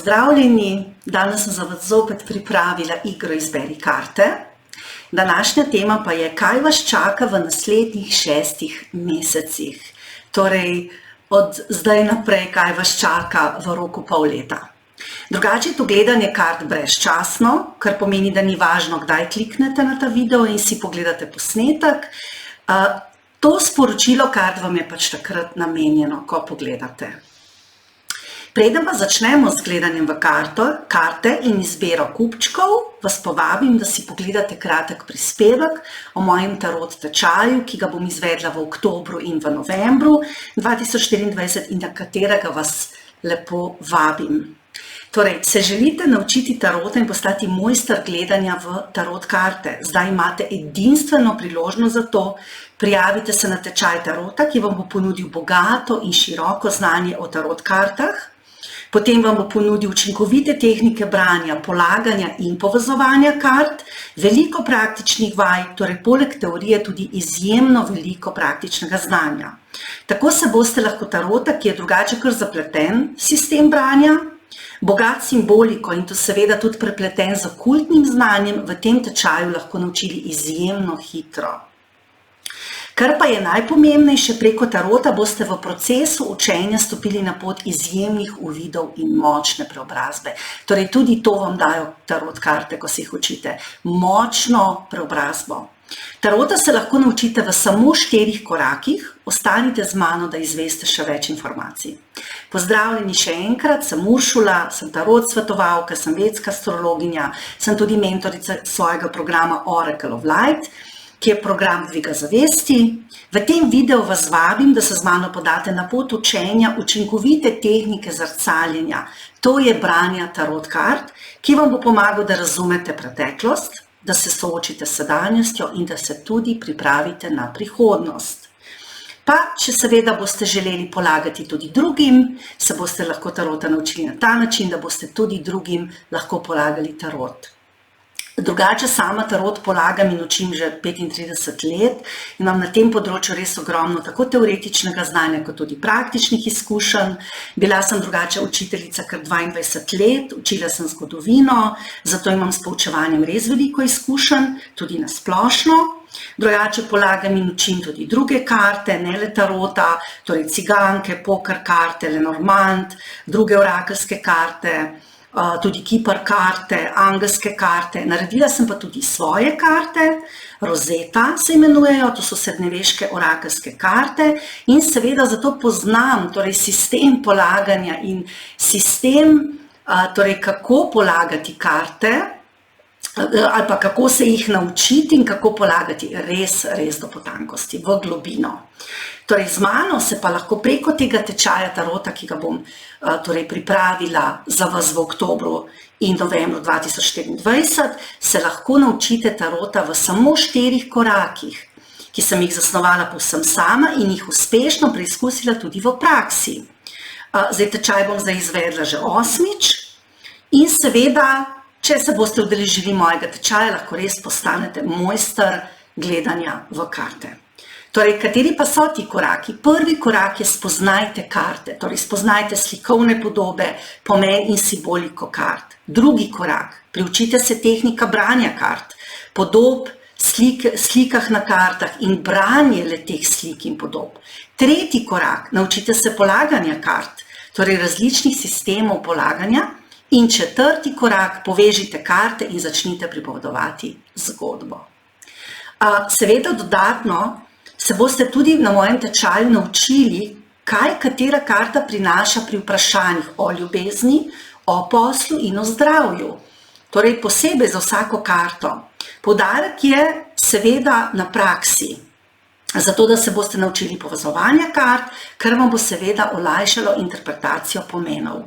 Pozdravljeni, danes sem za vas zopet pripravila igro Izberi karte. Današnja tema pa je, kaj vas čaka v naslednjih 6 mesecih. Torej, od zdaj naprej, kaj vas čaka v roku pol leta. Drugače je to gledanje kart brezčasno, kar pomeni, da ni važno, kdaj kliknete na ta video in si pogledate posnetek. To sporočilo kart vam je pač takrat namenjeno, ko pogledate. Preden pa začnemo z gledanjem v karte in izbiro kupčkov, vas povabim, da si pogledate kratek prispevek o mojem tarot tečaju, ki ga bom izvedla v oktobru in v novembru 2024 in na katerega vas lepo vabim. Torej, se želite naučiti tarota in postati mojster gledanja v tarot karte? Zdaj imate edinstveno priložnost za to. Prijavite se na tečaj tarota, ki vam bo ponudil bogato in široko znanje o tarot kartah. Potem vam bo ponudil učinkovite tehnike branja, polaganja in povezovanja kart, veliko praktičnih vaj, torej poleg teorije tudi izjemno veliko praktičnega znanja. Tako se boste lahko tarota, ki je drugače kar zapleten sistem branja, bogat simboliko in to seveda tudi prepleten z okultnim znanjem, v tem tečaju lahko naučili izjemno hitro. Kar pa je najpomembnejše, preko tarota boste v procesu učenja stopili na pot izjemnih uvidov in močne preobrazbe. Torej, tudi to vam dajo tarot karte, ko se jih učite. Močno preobrazbo. Tarota se lahko naučite v samo 4 korakih. Ostanite z mano, da izveste še več informacij. Pozdravljeni še enkrat, sem Uršula, sem tarot svetovalka, sem vedska astrologinja, sem tudi mentorica svojega programa Oracle of Light, ki je program dviga zavesti. V tem videu vas vabim, da se z mano podate na pot učenja učinkovite tehnike zrcaljenja. To je branje tarot kart, ki vam bo pomagal, da razumete preteklost, da se soočite s sedanjostjo in da se tudi pripravite na prihodnost. Pa, če seveda boste želeli polagati tudi drugim, se boste lahko tarota naučili na ta način, da boste tudi drugim lahko polagali tarot. Drugače sama tarot polagam in učim že 35 let in imam na tem področju res ogromno tako teoretičnega znanja, kot tudi praktičnih izkušenj. Bila sem drugače učiteljica kar 22 let, učila sem zgodovino, zato imam s poučevanjem res veliko izkušenj, tudi na splošno. Drugače polagam in učim tudi druge karte, ne le tarota, torej ciganke, poker karte, Lenormand, druge orakelske karte, tudi Kipar karte, angelske karte. Naredila sem pa tudi svoje karte, Rosetta se imenujejo, to so srednjeveške orakelske karte in seveda zato poznam torej sistem polaganja in sistem, torej kako polagati karte, ali pa kako se jih naučiti in kako polagati res do potankosti, v globino. Torej, z mano se pa lahko preko tega tečaja tarota, ki ga bom torej pripravila za vas v oktobru in novembru 2024, se lahko naučite tarota v samo 4 korakih, ki sem jih zasnovala povsem sama in jih uspešno preizkusila tudi v praksi. Zdaj tečaj bom izvedla že 8. in seveda, če se boste udeležili mojega tečaja, lahko res postanete mojster gledanja v karte. Torej, kateri pa so ti koraki? Prvi korak je spoznajte karte, torej spoznajte slikovne podobe, pomen in simboliko kart. Drugi korak, priučite se tehnika branja kart, podob, slikah na kartah in branje le teh slik in podob. Tretji korak, naučite se polaganja kart, torej različnih sistemov polaganja. In četrti korak, povežite karte in začnite pripovedovati zgodbo. Seveda dodatno se boste tudi na mojem tečaju naučili, kaj katera karta prinaša pri vprašanjih o ljubezni, o poslu in o zdravju. Torej posebej za vsako karto. Poudarek je seveda na praksi, zato da se boste naučili povezovanja kart, kar vam bo seveda olajšalo interpretacijo pomenov.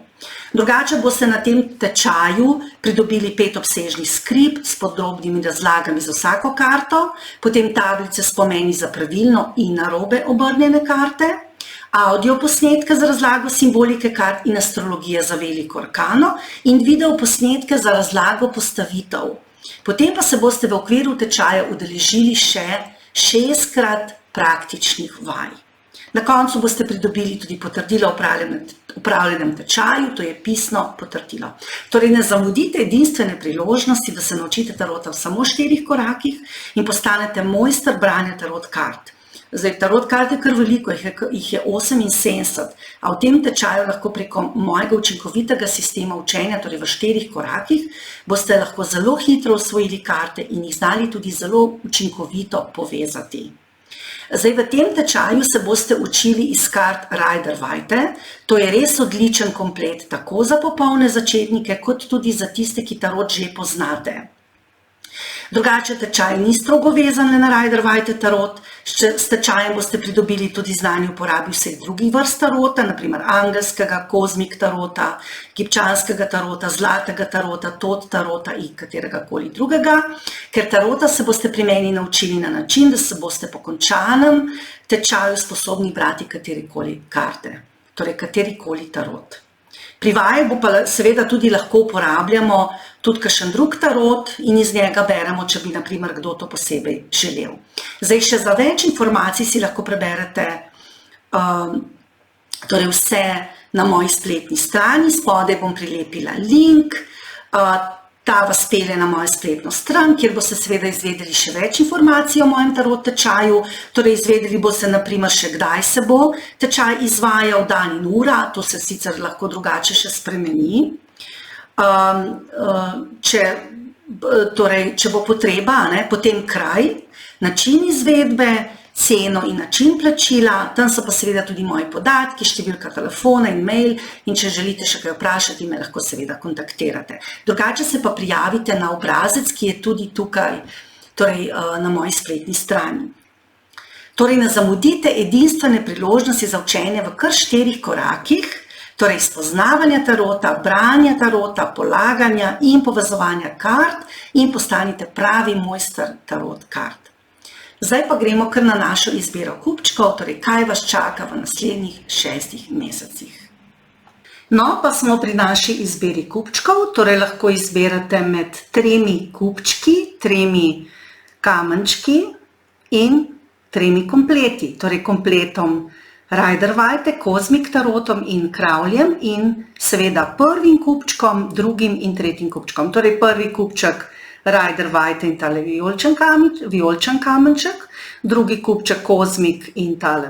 Drugače boste na tem tečaju pridobili 5 obsežnih skript s podrobnimi razlagami za vsako karto, potem tablice s pomeni za pravilno in narobe obrnjene karte, audio posnetke za razlago simbolike kart in astrologije za veliko arkano in video posnetke za razlago postavitev. Potem pa se boste v okviru tečaja udeležili še 6-krat praktičnih vaj. Na koncu boste pridobili tudi potrdilo o opravljenem tečaju, to je pisno potrdilo. Torej, ne zamudite edinstvene priložnosti, da se naučite tarota v samo 4 korakih in postanete mojster branja tarot kart. Zdaj, tarot kart je kar veliko, jih je 78, a v tem tečaju lahko preko mojega učinkovitega sistema učenja, torej v 4 korakih, boste lahko zelo hitro osvojili karte in jih znali tudi zelo učinkovito povezati. Zdaj, v tem tečaju se boste učili iz kart Rider-Waite, to je res odličen komplet tako za popolne začetnike, kot tudi za tiste, ki tarot že poznate. Drugače, tečaj ni strogo vezan na Rider-Waite tarot, s tečajem boste pridobili tudi znanje uporabi vseh drugih vrst tarota, naprimer angelskega, kozmik tarota, egipčanskega tarota, zlatega tarota, tot tarota in kateregakoli drugega, ker tarota se boste pri meni naučili na način, da se boste po končanem tečaju sposobni brati katerikoli karte, torej katerikoli tarot. Pri vaji bo pa seveda tudi lahko uporabljamo tudi kakšen drug tarot in iz njega beremo, če bi na primer kdo to posebej želel. Zdaj, še za več informacij si lahko preberete torej vse na moji spletni strani, spodaj bom prilepila link, ta vas pelje na mojo spletno stran, kjer boste seveda izvedeli še več informacij o mojem tarot tečaju, torej izvedeli boste na primer še kdaj se bo tečaj izvajal, dan in ura, to se sicer lahko drugače še spremeni. Če bo potreba, potem kraj, način izvedbe, ceno in način plačila, tam so pa seveda tudi moji podatki, številka telefona in mail in če želite še kaj vprašati, me lahko seveda kontaktirate. Drugače se pa prijavite na obrazec, ki je tudi tukaj, torej na moji spletni strani. Torej, ne zamudite edinstvene priložnosti za učenje v kar 4 korakih, torej spoznavanja tarota, branja tarota, polaganja in povezovanja kart in postanite pravi mojster tarot kart. Zdaj pa gremo kar na našo izbiro kupčkov, torej kaj vas čaka v naslednjih 6 mesecih. No, pa smo pri naši izbiri kupčkov, torej lahko izberete med 3 kupčki, 3 kamenčki in 3 kompleti, torej kompletom Rider-Waite, kozmik tarotom in kravljem in seveda prvim kupčkom, drugim in tretjim kupčkom. Torej prvi kupček Rider-Waite in tale vijoličen kamenček, drugi kupček kozmik in tale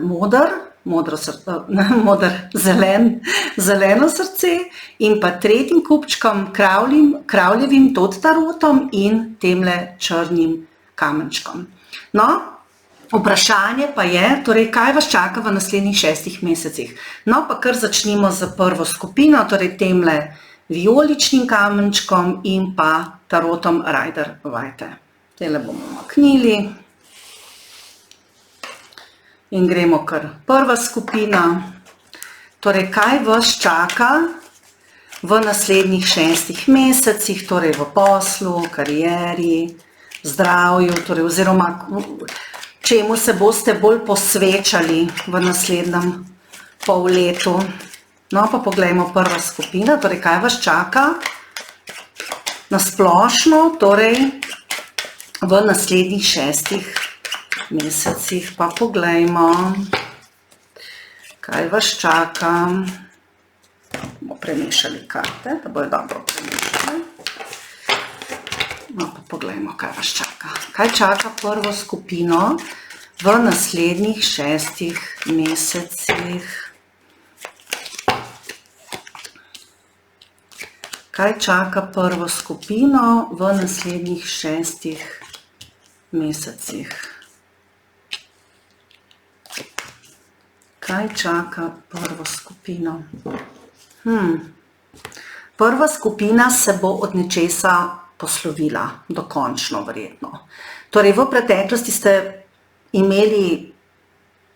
zeleno srce in pa tretjim kupčkom kravljevim tot tarotom in temle črnim kamenčkom. No, vprašanje pa je, torej kaj vas čaka v naslednjih 6 mesecih. No, pa kar začnimo z prvo skupino, torej temle vijoličnim kamenčkom in pa tarotom Rider-Waite. Tele bomo maknili in gremo kar prva skupina. Torej, kaj vas čaka v naslednjih 6 mesecih, torej v poslu, karieri, zdravju, torej oziroma čemu se boste bolj posvečali v naslednjem pol letu. No, pa poglejmo prva skupina, torej kaj vas čaka na splošno, torej v naslednjih 6 mesecih. Pa poglejmo, kaj vas čaka. Bomo premešali karte, da bojo dobro premešali. No, pa poglejmo, kaj vas čaka. Kaj čaka prvo skupino v naslednjih 6 mesecih? Kaj čaka prvo skupino v naslednjih 6 mesecih? Kaj čaka prvo skupino? Prva skupina se bo od nečesa poslovila, dokončno verjetno. Torej, v preteklosti ste imeli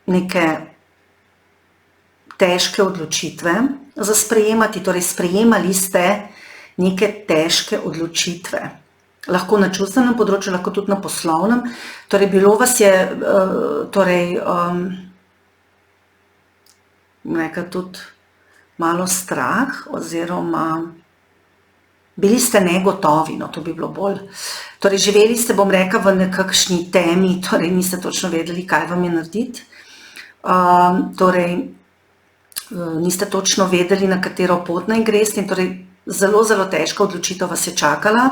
neke težke odločitve za sprejemati, torej sprejemali ste neke težke odločitve. Lahko na čustvenem področju, lahko tudi na poslovnem. Torej, bilo vas je nekaj tudi malo strah, oziroma bili ste negotovi, no to bi bilo bolj. Torej, živeli ste, bom rekla, v nekakšni temi, torej niste točno vedeli, kaj vam je narediti. Torej, niste točno vedeli, na katero pot naj greste, in torej zelo, zelo težka odločitev vas je čakala,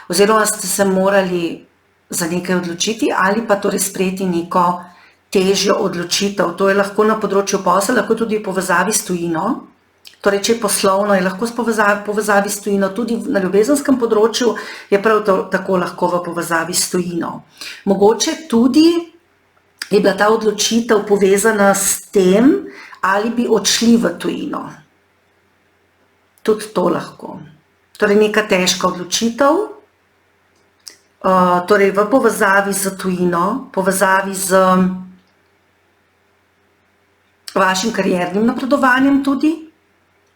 oziroma ste se morali za nekaj odločiti ali pa torej sprejeti neko težjo odločitev. To je lahko na področju posla, lahko tudi v povezavi s tujino. Torej, če je poslovno, je lahko povezavi s tujino, tudi na ljubezenskem področju je prav tako lahko v povezavi s tujino. Mogoče tudi je bila ta odločitev povezana s tem, ali bi odšli v tujino. Tudi to lahko. Torej, neka težka odločitev, torej v povezavi z tujino, povezavi z vašim kariernim napredovanjem tudi.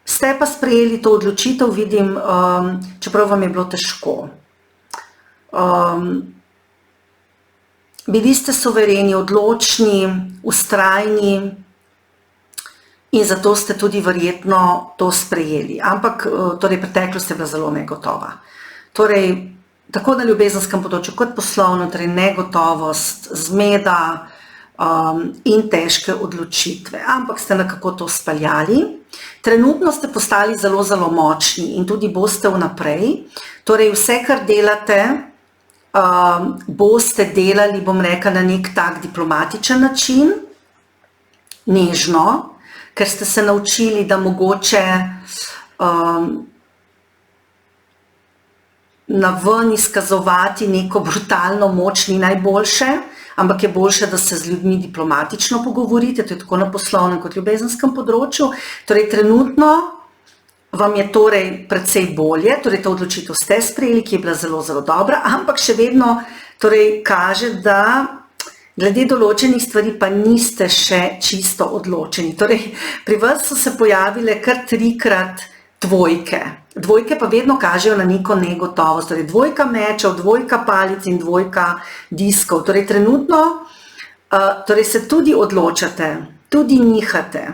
Ste pa sprejeli to odločitev, vidim, čeprav vam je bilo težko. Bili ste suvereni, odločni, vztrajni in zato ste tudi verjetno to sprejeli. Ampak torej, preteklost je bila zelo negotova. Torej, tako na ljubezenskem področju kot poslovno, torej negotovost, zmeda in težke odločitve. Ampak ste nekako to speljali. Trenutno ste postali zelo, zelo močni in tudi boste vnaprej. Torej, vse, kar delate, boste delali, bom rekla, na nek tak diplomatičen način, nežno, ker ste se naučili, da mogoče naven izkazovati neko brutalno moč ni najboljše, ampak je boljše, da se z ljudmi diplomatično pogovorite, to je tako na poslovnem kot ljubezenskem področju. Torej, trenutno vam je torej precej bolje, torej ta odločitev ste sprejeli, ki je bila zelo, zelo dobra, ampak še vedno torej kaže, da glede določenih stvari pa niste še čisto odločeni. Torej, pri vas so se pojavile kar 3-krat dvojke. Dvojke pa vedno kažejo na neko negotovost. Torej, 2 mečev, 2 palic in 2 diskov. Torej, trenutno torej se tudi odločate, tudi nihate.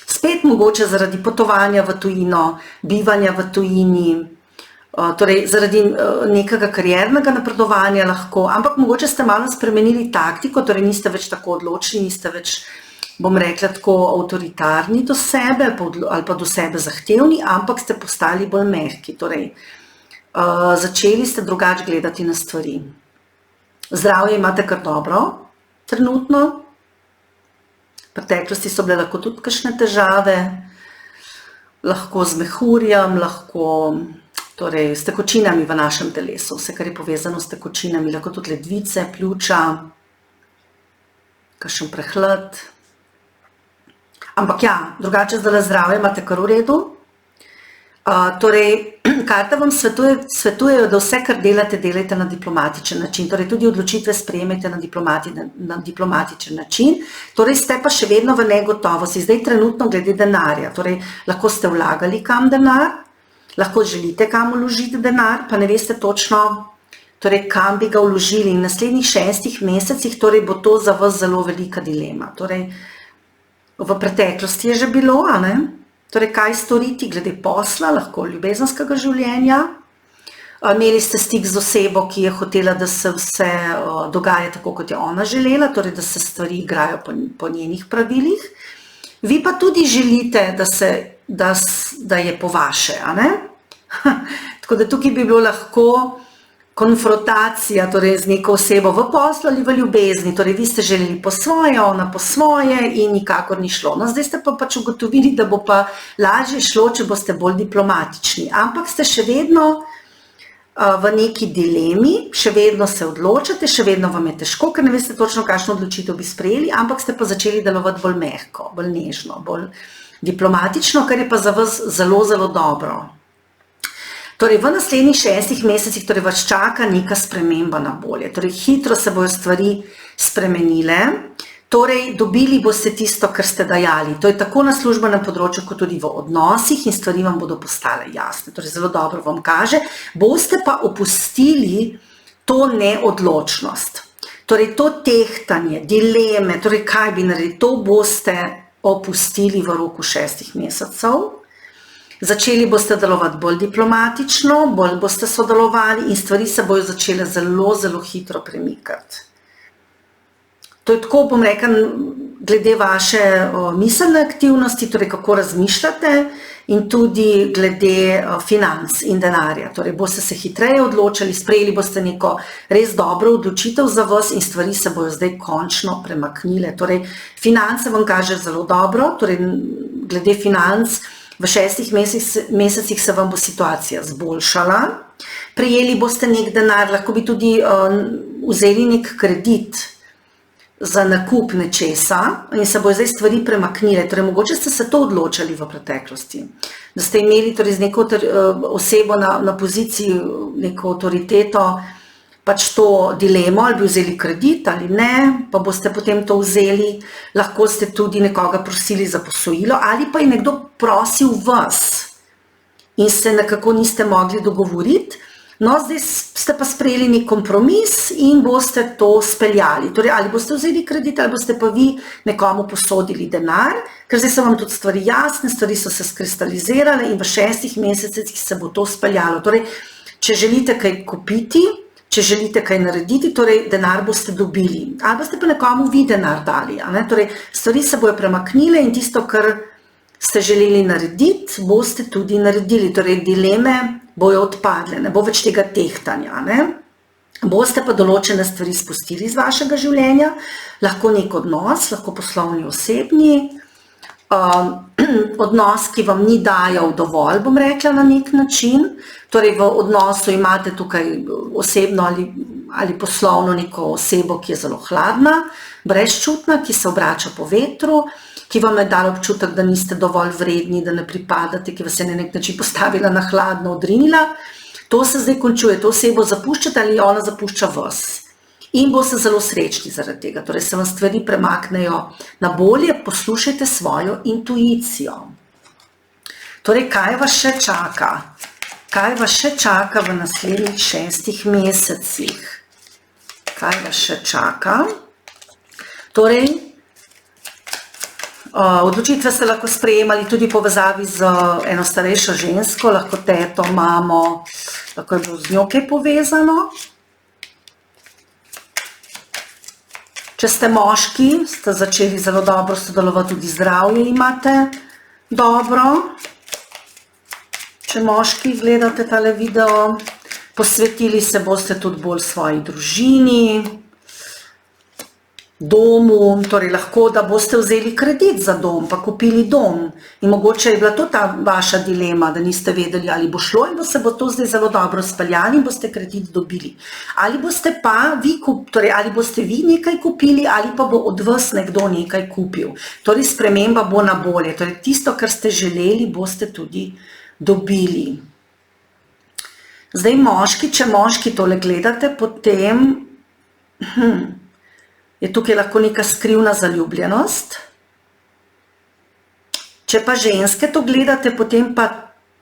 Spet mogoče zaradi potovanja v tujino, bivanja v tujini, torej zaradi nekega kariernega napredovanja lahko, ampak mogoče ste malo spremenili taktiko, torej niste več tako odločni, niste več, bom rekla, tako avtoritarni do sebe ali pa do sebe zahtevni, ampak ste postali bolj mehki, torej začeli ste drugače gledati na stvari. Zdravje imate kar dobro, trenutno. V preteklosti so bile lahko tudi kakšne težave, lahko z mehurjem, lahko torej s tekočinami v našem telesu, vse, kar je povezano s tekočinami, lahko tudi ledvice, pljuča, kakšen prehlad. Ampak ja, drugače zdaj zdravje imate kar v redu. Torej, karte vam svetujejo, da vse, kar delate, delajte na diplomatičen način. Torej, tudi odločitve sprejemajte na diplomatičen način. Torej, ste pa še vedno v negotovosti. Zdaj trenutno glede denarja. Torej, lahko ste vlagali kam denar, lahko želite kam vložiti denar, pa ne veste točno, torej, kam bi ga vložili. In v naslednjih 6 mesecih torej, bo to za vas zelo velika dilema. Torej, v preteklosti je že bilo, a ne? Torej, kaj storiti glede posla, lahko ljubezenskega življenja. Imeli ste stik z osebo, ki je hotela, da se vse dogaja tako, kot je ona želela, torej, da se stvari igrajo po njenih pravilih. Vi pa tudi želite, da je po vaše, a ne? Tako da tukaj bi bilo lahko konfrontacija, torej z neko osebo v poslu ali v ljubezni, torej vi ste želeli po svoje, ona po svoje in nikakor ni šlo. No, zdaj ste pa pač ugotovili, da bo pa lažje šlo, če boste bolj diplomatični, ampak ste še vedno v neki dilemi, še vedno se odločate, še vedno vam je težko, ker ne veste točno, kakšno odločitev bi sprejeli, ampak ste pa začeli delovati bolj mehko, bolj nežno, bolj diplomatično, kar je pa za vas zelo, zelo dobro. Torej, v naslednjih 6 mesecih torej vas čaka neka sprememba na bolje. Torej, hitro se bojo stvari spremenile, torej dobili boste tisto, kar ste dajali. To je tako na službenem področju, kot tudi v odnosih in stvari vam bodo postale jasne. Torej, zelo dobro vam kaže. Boste pa opustili to neodločnost. Torej, to tehtanje, dileme, torej, kaj bi naredili, to boste opustili v roku 6 mesecev. Začeli boste delovati bolj diplomatično, bolj boste sodelovali in stvari se bojo začele zelo, zelo hitro premikati. To je tako, bom rekla, glede vaše miselne aktivnosti, torej kako razmišljate, in tudi glede financ in denarja. Torej boste se hitreje odločili, sprejeli boste neko res dobro odločitev za vas in stvari se bojo zdaj končno premaknile. Torej, finance vam kaže zelo dobro, torej glede financ v 6 mesecih se vam bo situacija zboljšala. Prejeli boste nek denar, lahko bi tudi vzeli nek kredit za nakup nečesa in se bojo zdaj stvari premaknile. Torej, mogoče ste se to odločili v preteklosti, da ste imeli torej z neko osebo na poziciji, neko avtoriteto, pač to dilemo, ali bi vzeli kredit ali ne, pa boste potem to vzeli, lahko ste tudi nekoga prosili za posojilo, ali pa je nekdo prosil vas in se nekako niste mogli dogovoriti. No, zdaj ste pa sprejeli nek kompromis in boste to speljali. Torej, ali boste vzeli kredit, ali boste pa vi nekomu posodili denar, ker zdaj so vam tudi stvari jasne, stvari so se skristalizirale in v 6 mesecih se bo to speljalo. Torej, če želite kaj kupiti, če želite kaj narediti, torej denar boste dobili. Ali boste pa nekomu vi denar dali. Torej, stvari se bojo premaknile in tisto, kar ste želeli narediti, boste tudi naredili. Torej, dileme bojo odpadle, ne bo več tega tehtanja. Boste pa določene stvari spustili iz vašega življenja, lahko nek odnos, lahko poslovni, osebni, odnos, ki vam ni dajal dovolj, bom rekla na nek način. Torej, v odnosu imate tukaj osebno ali poslovno neko osebo, ki je zelo hladna, brezčutna, ki se obrača po vetru, ki vam je dala občutek, da niste dovolj vredni, da ne pripadate, ki vas je na nek način postavila na hladno, odrinila. To se zdaj končuje, to osebo zapuščate ali ona zapušča vas. In boste zelo srečni zaradi tega, torej se vam stvari premaknejo na bolje, poslušajte svojo intuicijo. Torej, kaj vas še čaka? Kaj vas še čaka v naslednjih 6 mesecih? Kaj vas še čaka? Torej, odločitve ste lahko sprejemali tudi v povezavi z eno starejšo žensko, lahko teto, mamo, lahko je bilo z njo kaj povezano. Če ste moški, ste začeli zelo dobro sodelovati, tudi zdravje imate dobro. Če moški gledate tale video, posvetili se boste tudi bolj svoji družini, domu, torej lahko, da boste vzeli kredit za dom, pa kupili dom. In mogoče je bila to ta vaša dilema, da niste vedeli, ali bo šlo in se bo to zdaj zelo dobro speljali in boste kredit dobili. Ali boste pa vi, torej ali boste vi nekaj kupili, ali pa bo od vas nekdo nekaj kupil. Torej, sprememba bo na bolje. Torej, tisto, kar ste želeli, boste tudi dobili. Zdaj, moški, če moški tole gledate, potem je tukaj lahko neka skrivna zaljubljenost. Če pa ženske to gledate, potem pa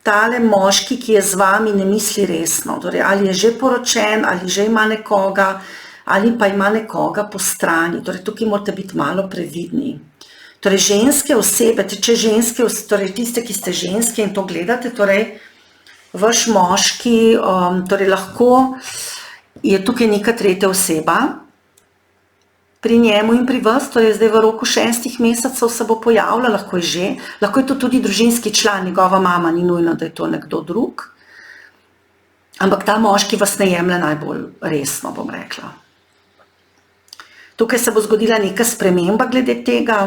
tale moški, ki je z vami, ne misli resno. Torej, ali je že poročen, ali že ima nekoga, ali pa ima nekoga po strani. Torej, tukaj morate biti malo previdni. Torej, ženske osebe, torej tiste, ki ste ženske in to gledate, torej vaš moški, torej lahko je tukaj neka tretja oseba, pri njemu in pri vas, torej zdaj v roku 6 mesecev se bo pojavila, lahko je to tudi družinski član, njegova mama, ni nujno, da je to nekdo drug, ampak ta moški vas ne jemlje najbolj resno, bom rekla. Tukaj se bo zgodila neka sprememba glede tega,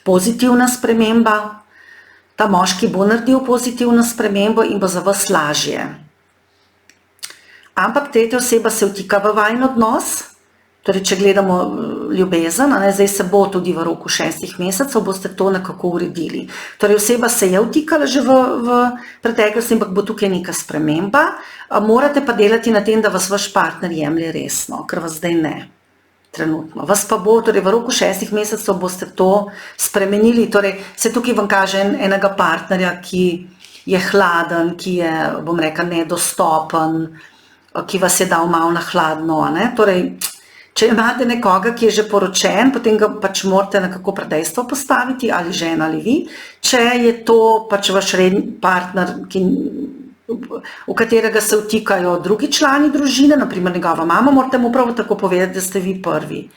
pozitivna sprememba, ta moški bo naredil pozitivno spremembo in bo za vas lažje. Ampak tretja oseba se vtika v vajin odnos. Torej, če gledamo ljubezen, zdaj se bo tudi v roku 6 mesecev, boste to nekako uredili. Torej, oseba se je vtikala že v preteklosti, ampak bo tukaj neka sprememba. Morate pa delati na tem, da vas vaš partner jemlje resno, ker vas zdaj ne, trenutno. Vas pa bo, torej v roku 6 mesecev boste to spremenili. Torej, se tukaj vam kaže enega partnerja, ki je hladen, ki je, bom rekla, nedostopen, ki vas je dal malo na hladno, Torej, če imate nekoga, ki je že poročen, potem ga pač morate nekako pred dejstvo postaviti, ali žena ali vi. Če je to pač vaš redni partner, v katerega se vtikajo drugi člani družine, naprimer njegova mama, morate mu prav tako povedati, da ste vi prvi.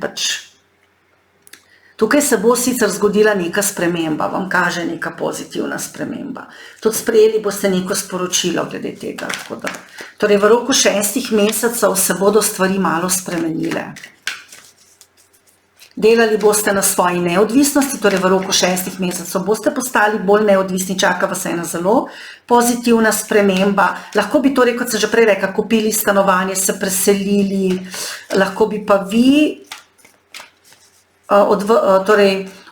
Pač Tukaj se bo sicer zgodila neka sprememba, vam kaže neka pozitivna sprememba. Tudi sprejeli boste neko sporočilo glede tega. Torej, v roku 6 mesecev se bodo stvari malo spremenile. Delali boste na svoji neodvisnosti, torej v roku 6 mesecev boste postali bolj neodvisni, čaka vas ena zelo pozitivna sprememba. Lahko bi torej, kot sem že prej rekla, kupili stanovanje, se preselili, lahko bi pa vi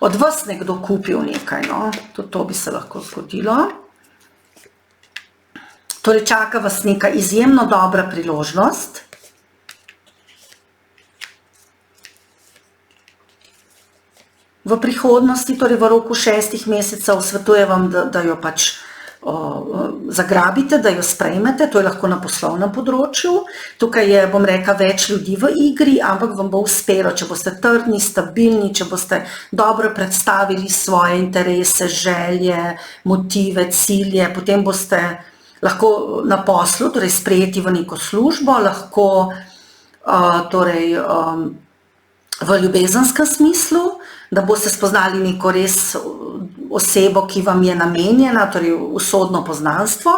od vas nekdo kupil nekaj, no, tudi to bi se lahko zgodilo. Torej, čaka vas neka izjemno dobra priložnost. V prihodnosti, torej v roku 6 mesecev, svetujem vam, da jo pač zagrabite, da jo sprejmete, to je lahko na poslovnem področju. Tukaj je, bom rekla, več ljudi v igri, ampak vam bo uspelo, če boste trdni, stabilni, če boste dobro predstavili svoje interese, želje, motive, cilje, potem boste lahko na poslu, torej sprejeti v neko službo, lahko torej v ljubezenskem smislu, da boste spoznali neko res osebo, ki vam je namenjena, torej usodno poznanstvo.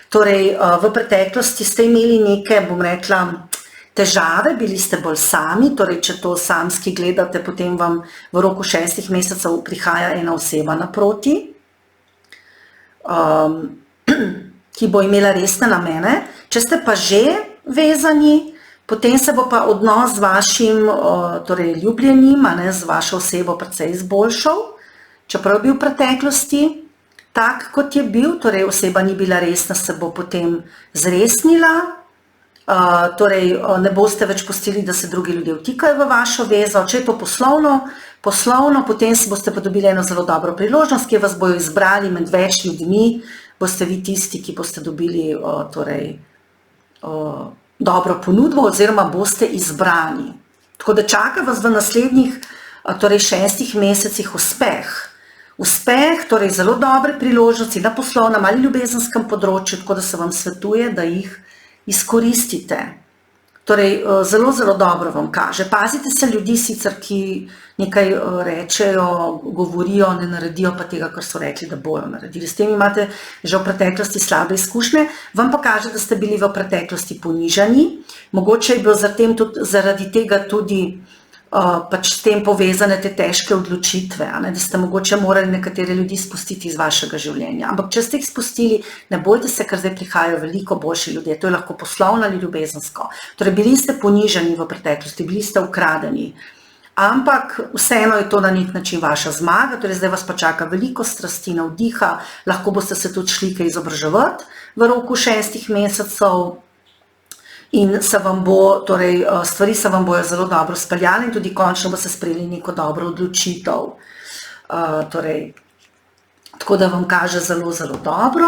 Torej, v preteklosti ste imeli neke, bom rekla, težave, bili ste bolj sami, torej, če to samski gledate, potem vam v roku 6 mesecev prihaja ena oseba naproti, ki bo imela resne namene. Če ste pa že vezani, potem se bo pa odnos z vašim torej ljubljenim, z vašo osebo precej izboljšal, čeprav je bil v preteklosti tak, kot je bil, torej oseba ni bila resna, se bo potem zresnila, torej ne boste več pustili, da se drugi ljudje vtikajo v vašo vezo. Če je to poslovno, potem si boste pa dobili eno zelo dobro priložnost, ki vas bojo izbrali med več ljudmi, boste vi tisti, ki boste dobili torej dobro ponudbo oziroma boste izbrani. Tako da čaka vas v naslednjih torej 6 mesecih uspeh. Uspeh, torej zelo dobre priložnosti na poslovnem ali ljubezenskem področju, tako da se vam svetuje, da jih izkoristite. Torej, zelo, zelo dobro vam kaže. Pazite se ljudi sicer, ki nekaj rečejo, govorijo, ne naredijo pa tega, kar so rekli, da bojo naredili. S tem imate že v preteklosti slabe izkušnje, vam pa kaže, da ste bili v preteklosti ponižani. Mogoče je bilo zaradi tega tudi pač s tem povezane te težke odločitve, da ste mogoče morali nekatere ljudi spustiti iz vašega življenja. Ampak če ste jih spustili, ne bojte se, ker zdaj prihajajo veliko boljši ljudje, to je lahko poslovno ali ljubezensko. Torej, bili ste ponižani v preteklosti, bili ste ukradeni, ampak vseeno je to na nek način vaša zmaga, torej zdaj vas pa čaka veliko strasti, navdiha, lahko boste se tudi šli kaj izobraževati v roku 6 mesecev, in se vam bo, torej stvari se vam bojo zelo dobro speljale in tudi končno boste sprejeli neko dobro odločitev. Torej, tako da vam kaže zelo, zelo dobro.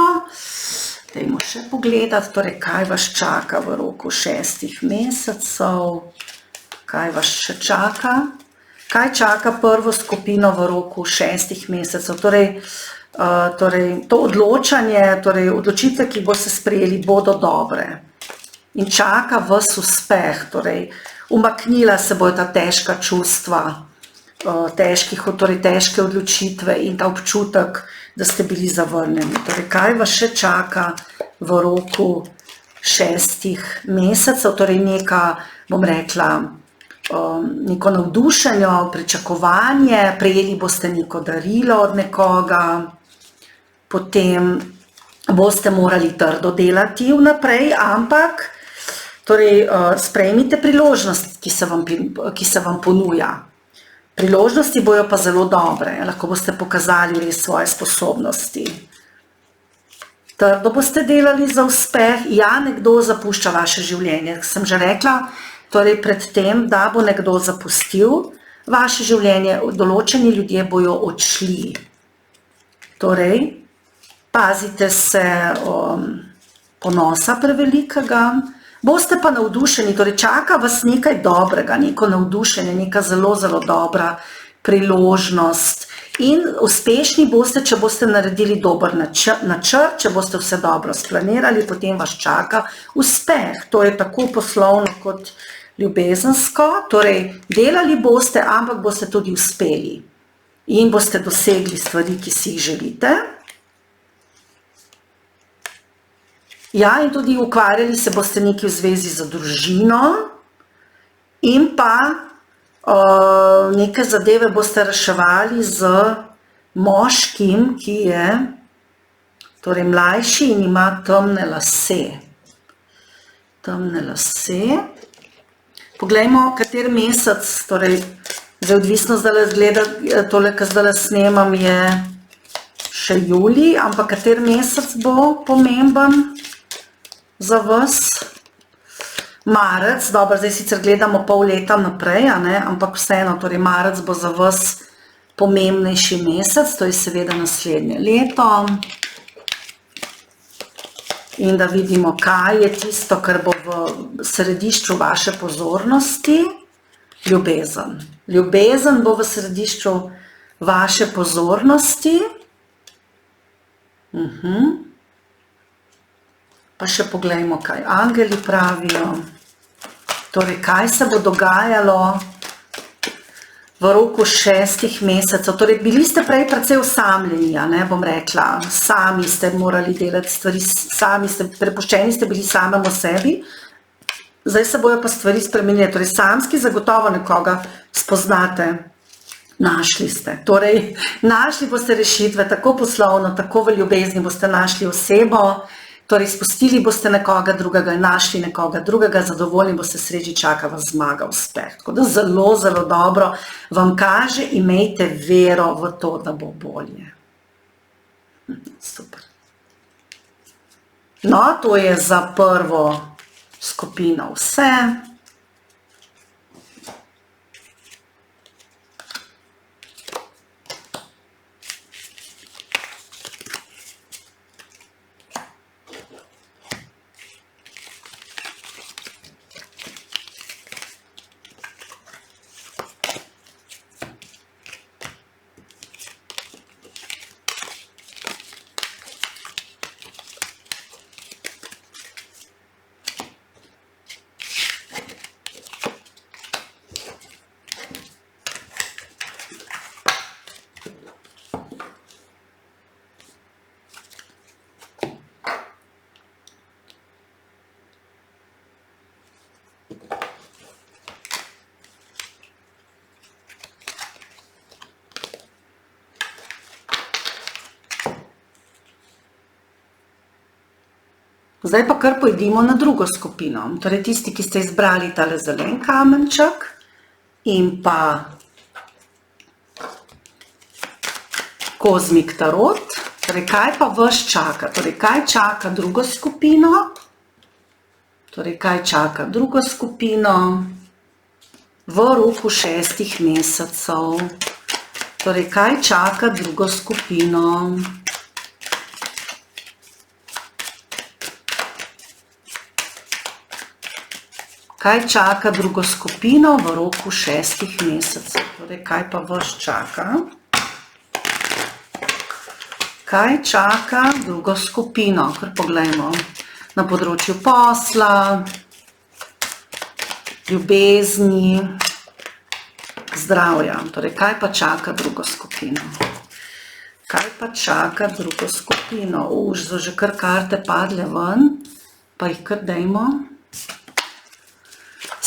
Dajmo še pogledati, torej, kaj vas čaka v roku 6 mesecev. Kaj vas še čaka? Kaj čaka prvo skupino v roku 6 mesecev? Torej, to odločanje, torej odločitve, ki boste sprejeli, bodo dobre. In čaka vas uspeh, torej umaknila se bojo ta težka čustva, težke odločitve in ta občutek, da ste bili zavrnjeni. Torej, kaj vas še čaka v roku 6 mesecev, torej neka, bom rekla, neko navdušenje, pričakovanje, prejeli boste neko darilo od nekoga, potem boste morali trdo delati vnaprej, ampak torej, sprejmite priložnost, ki se vam ponuja. Priložnosti bojo pa zelo dobre, lahko boste pokazali res svoje sposobnosti. Trdo boste delali za uspeh, nekdo zapušča vaše življenje. Sem že rekla, torej pred tem, da bo nekdo zapustil vaše življenje, določeni ljudje bojo odšli. Torej, pazite se ponosa prevelikega, boste pa navdušeni, torej čaka vas nekaj dobrega, neko navdušenje, neka zelo, zelo dobra priložnost in uspešni boste, če boste naredili dober načrt, če boste vse dobro splanirali, potem vas čaka uspeh. To je tako poslovno kot ljubezensko, torej delali boste, ampak boste tudi uspeli in boste dosegli stvari, ki si jih želite. Ja, in tudi ukvarjali se boste nekaj v zvezi z družino in pa neke zadeve boste reševali z moškim, ki je torej mlajši in ima temne lase. Temne lase. Poglejmo, kater mesec, torej zdaj odvisno zdaj gleda, tole, kar zdaj snemam, je še julij, ampak kater mesec bo pomemben za vas? Marec, dobro, zdaj sicer gledamo pol leta naprej, ampak vseeno, torej marec bo za vas pomembnejši mesec, to je seveda naslednje leto. In da vidimo, kaj je tisto, kar bo v središču vaše pozornosti. Ljubezen. Ljubezen bo v središču vaše pozornosti. Pa še poglejmo, kaj angeli pravijo. Torej, kaj se bo dogajalo v roku 6 mesecev. Torej, bili ste prej precej osamljeni, bom rekla. Sami ste morali delati stvari, prepuščeni ste bili samemu sebi. Zdaj se bojo pa stvari spremenili. Torej, samski zagotovo nekoga spoznate. Našli ste. Torej, našli boste rešitve, tako poslovno, tako v ljubezni boste našli osebo. Torej, spustili boste nekoga drugega in našli nekoga drugega, zadovoljni boste, sreči čaka vas zmaga, uspeh. Tako da zelo, zelo dobro vam kaže, imejte vero v to, da bo bolje. Super. No, to je za prvo skupino vse. Zdaj pa kar pojdimo na drugo skupino. Torej tisti, ki ste izbrali tale zelen kamenček in pa kozmik tarot. Torej, kaj pa vas čaka? Torej, kaj čaka drugo skupino? Torej, kaj čaka drugo skupino v roku 6 mesecev? Torej, kaj čaka drugo skupino? Kaj čaka drugo skupino v roku 6 mesecev? Torej, kaj pa vas čaka? Kaj čaka drugo skupino? Kar poglejmo. Na področju posla, ljubezni, zdravja. Torej, kaj pa čaka drugo skupino? Kaj pa čaka drugo skupino? So že kar karte padle ven, pa jih kar dajmo.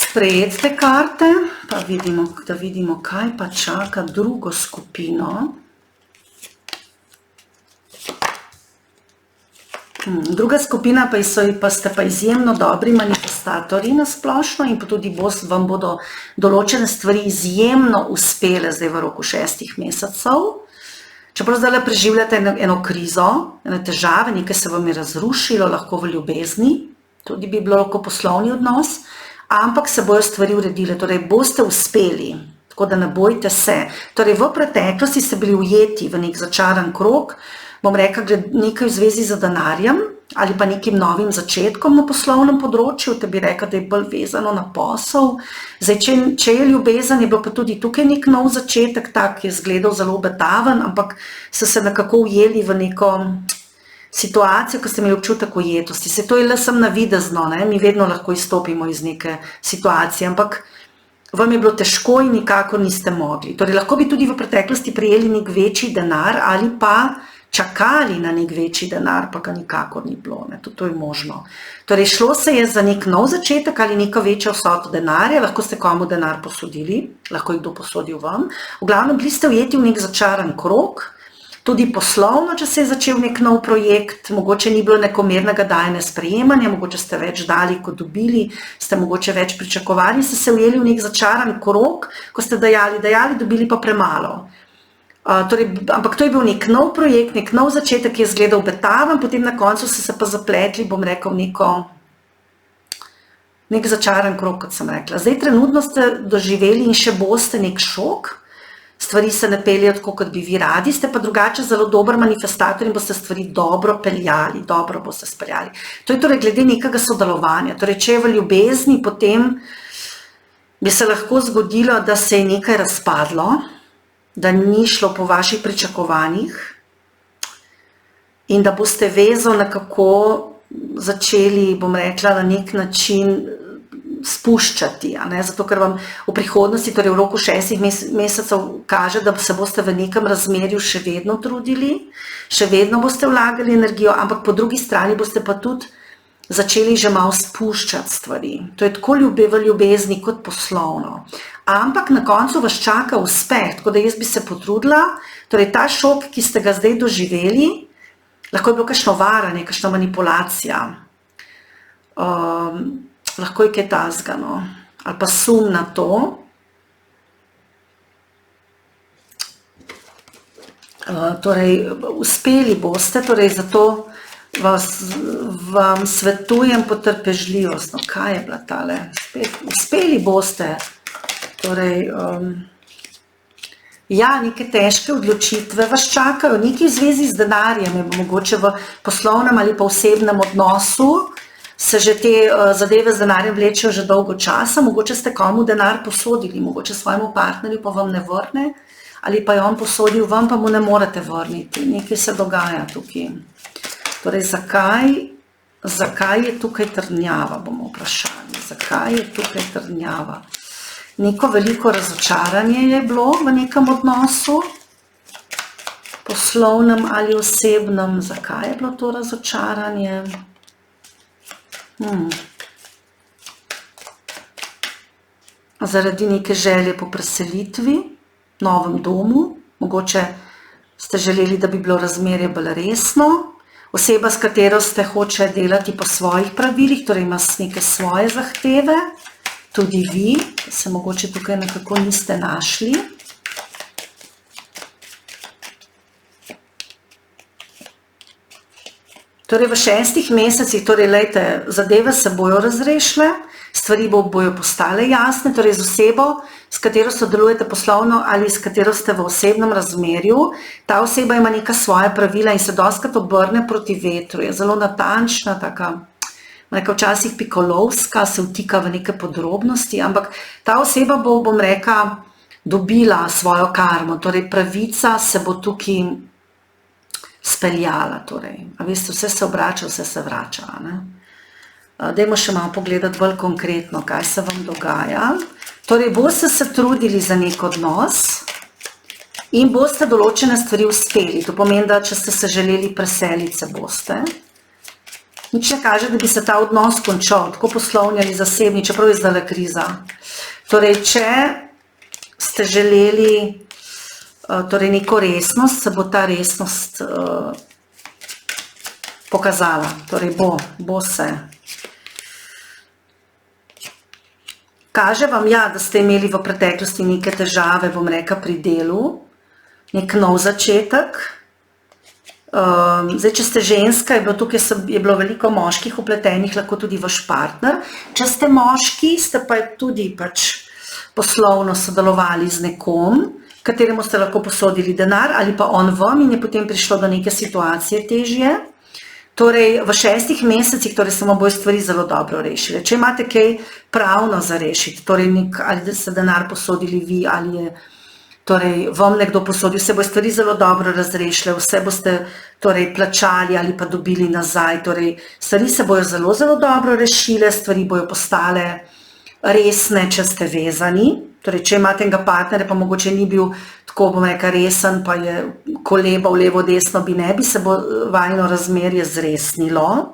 Sprejeti te karte, pa da vidimo, kaj pa čaka drugo skupino. Druga skupina pa ste pa izjemno dobri manifestatorji na splošno in pa tudi vam bodo določene stvari izjemno uspele zdaj v roku 6 mesecev. Čeprav zdaj preživljate eno krizo, ene težave, nekaj se vam je razrušilo, lahko v ljubezni, tudi bi bilo lahko poslovni odnos, ampak se bojo stvari uredile, torej boste uspeli, tako da ne bojte se. Torej v preteklosti ste bili ujeti v nek začaran krog, bom rekla, nekaj v zvezi z denarjem ali pa nekim novim začetkom na poslovnem področju, te bi rekla, da je bolj vezano na posel. Zdaj, če je ljubezen, je bilo pa tudi tukaj nek nov začetek, tak je izgledal zelo obetaven, ampak so se nekako ujeli v neko situacijo, ko ste imeli občutek ujetosti. Se to je le sem navidezno, ne? Mi vedno lahko izstopimo iz neke situacije, ampak vam je bilo težko in nikakor niste mogli. Torej, lahko bi tudi v preteklosti prijeli nek večji denar ali pa čakali na nek večji denar, pa ga nikakor ni bilo. Ne? To je možno. Torej, šlo se je za nek nov začetek ali neka večja vsota denarja, lahko ste komu denar posodili, lahko je kdo posodil vam. V glavnem, bili ste ujeti v nek začaran krog, tudi poslovno, če se je začel nek nov projekt, mogoče ni bilo nekomernega dajanja sprejemanja, mogoče ste več dali kot dobili, ste mogoče več pričakovali, ste se ujeli v nek začaran krog, ko ste dajali, dobili pa premalo. Ampak to je bil nek nov projekt, nek nov začetek, ki je izgledal obetaven, potem na koncu ste se pa zapletli, bom rekel, nek začaran krog, kot sem rekla. Zdaj trenutno ste doživeli in še boste nek šok, stvari se ne peljejo tako, kot bi vi radi, ste pa drugače zelo dober manifestator in boste stvari dobro peljali, dobro boste speljali. To je torej glede nekega sodelovanja. Torej, če je v ljubezni, potem bi se lahko zgodilo, da se je nekaj razpadlo, da ni šlo po vaših pričakovanjih in da boste vezo nekako začeli, bom rekla, na nek način spuščati, zato ker vam v prihodnosti, torej v roku 6 mesecev kaže, da se boste v nekem razmerju še vedno trudili, še vedno boste vlagali energijo, ampak po drugi strani boste pa tudi začeli že malo spuščati stvari. To je tako v ljubezni kot poslovno. Ampak na koncu vas čaka uspeh, tako da jaz bi se potrudila, torej ta šok, ki ste ga zdaj doživeli, lahko je bilo kakšno varanje, kakšna manipulacija, lahko je kaj tazga, ali pa sum na to. Torej, uspeli boste, torej zato vam svetujem potrpežljivost. Kaj je bila tale? Uspeli boste. Torej, neke težke odločitve vas čakajo, nekaj v zvezi z denarjem, mogoče v poslovnem ali pa osebnem odnosu, se že te zadeve z denarjem vlečejo že dolgo časa, mogoče ste komu denar posodili, mogoče svojemu partnerju pa vam ne vrne, ali pa je on posodil vam, pa mu ne morete vrniti. Nekaj se dogaja tukaj. Torej, zakaj je tukaj trdnjava, bomo vprašali. Zakaj je tukaj trdnjava? Neko veliko razočaranje je bilo v nekem odnosu, poslovnem ali osebnem. Zakaj je bilo to razočaranje? Zaradi neke želje po preselitvi, novem domu, mogoče ste želeli, da bi bilo razmerje bolj resno, oseba, s katero ste hoče delati po svojih pravilih, torej ima neke svoje zahteve, tudi vi, se mogoče tukaj nekako niste našli. Torej, v 6 mesecih, torej, lejte, zadeve se bojo razrešile, stvari bojo postale jasne, torej z osebo, s katero sodelujete poslovno ali s katero ste v osebnem razmerju, ta oseba ima neka svoja pravila in se dostikrat obrne proti vetru, je zelo natančna, taka, včasih pikolovska, se vtika v neke podrobnosti, ampak ta oseba bo, bom rekla, dobila svojo karmo, torej pravica se bo tukaj speljala, torej. A veste, vse se obrača, vse se vrača, ne? Dajmo še malo pogledati bolj konkretno, kaj se vam dogaja. Torej, boste se trudili za nek odnos in boste določene stvari uspeli. To pomeni, da če ste se želeli preseliti, se boste. Nič ne kaže, da bi se ta odnos končal, tako poslovni ali zasebni, čeprav je zdajle kriza. Torej, če ste želeli torej neko resnost, se bo ta resnost pokazala. Torej, bo se. Kaže vam, da ste imeli v preteklosti neke težave, bom rekla, pri delu, nek nov začetek. Zdaj, če ste ženska, je bilo veliko moških vpletenih, lahko tudi vaš partner. Če ste moški, ste pa tudi poslovno sodelovali z nekom, kateremu ste lahko posodili denar, ali pa on vam in je potem prišlo do neke situacije težje. Torej, v 6 mesecih, torej samo bojo stvari zelo dobro rešile. Če imate kaj pravno za rešiti, torej ali ste denar posodili vi, ali je torej vam nekdo posodil, se bo stvari zelo dobro razrešile, vse boste torej plačali ali pa dobili nazaj, torej stvari se bojo zelo, zelo dobro rešile, stvari bojo postale resne, če ste vezani, torej če imate enega partnerja, pa mogoče ni bil tako, bom rekla, resen, pa je kolebal levo, desno, ne bi se bo vajino razmerje zresnilo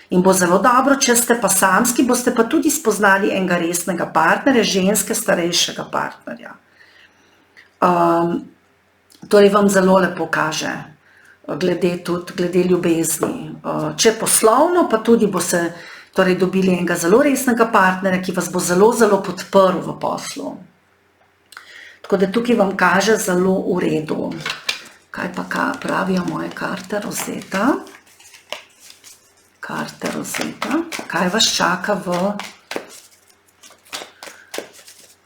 in bo zelo dobro, če ste pa samski, boste pa tudi spoznali enega resnega partnerja, ženske, starejšega partnerja. Torej vam zelo lepo kaže, glede ljubezni. Če poslovno, pa tudi boste torej dobili enega zelo resnega partnerja, ki vas bo zelo, zelo podprl v poslu. Tako da tukaj vam kaže zelo v redu. Kaj pa pravijo moje karte Rosetta? Karte Rosetta. Kaj vas čaka v